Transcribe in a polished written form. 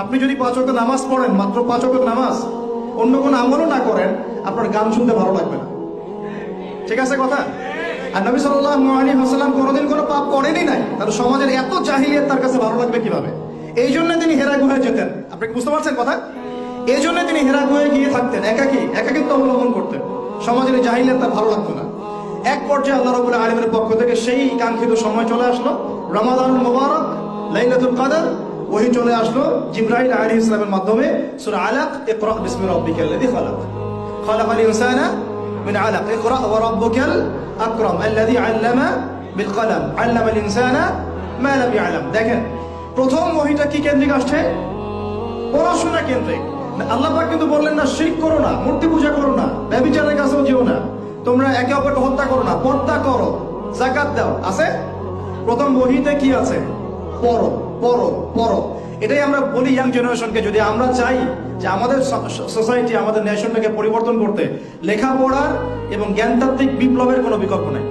আপনি যদি 5 ওয়াক্ত নামাজ পড়েন, মাত্র 5 ওয়াক্ত নামাজ, অন্য কোনো আমলও না করেন, আপনার গান শুনতে ভালো লাগবে না। ঠিক আছে কথা? আর নবী সাল্লাল্লাহু আলাইহি ওয়াসাল্লাম কোনোদিন কোনো পাপ করেনই নাই, তার সমাজের এত জাহিলিয়াত তার কাছে ভালো লাগবে কিভাবে? এই জন্য তিনি হেরা গুহায় যেতেন। আপনি কি বুঝতে পারছেন কথা? এই জন্য তিনি হেরা গুহায় গিয়ে থাকতেন, একাকিত্ব অবলম্বন করতেন। সমাজের জাহিলিয়াত তার ভালো লাগতো না। এক পর্যায়ে আল্লাহ রাব্বুল আলামিনের পক্ষ থেকে সেই কাঙ্ক্ষিত সময় চলে আসলো, রমাদানুল মুবারক, লাইলাতুল কদর। ওহী চলে আসলো জিবরাইল আলাইহিস সালামের মাধ্যমে, সূরা আলাক, ইকরা বিসমি রাব্বিকাল্লাযী খালাক, খালাকাল ইনসানা মিন আলাক, ইকরা ওয়া রাব্বুকাল আকরাম আল্লাযী আল্লামা বিল কলম, আল্লামাল ইনসানা মা লাম ইয়ালাম। দেখেন, প্রথম ওহীটা কি কেন্দ্রিক আসছে? পড়াশোনা কেন্দ্রিক। আল্লাহ পাক কিন্তু বললেন না শিরক করো না, মূর্তি পূজা করো না, ব্যভিচারের কাছেও যেও না, তোমরা একে অপরকে হত্যা করো না, পর্দা করো, যাকাত দাও। আছে প্রথম ওহীতে কি আছে? পড়ো পড়ো পড়ো। এটাই আমরা বলি ইয়াং জেনারেশনকে, যদি আমরা চাই যে আমাদের সোসাইটি, আমাদের নেশনটাকে পরিবর্তন করতে, লেখাপড়ার এবং জ্ঞানতাত্ত্বিক বিপ্লবের কোনো বিকল্প নাই।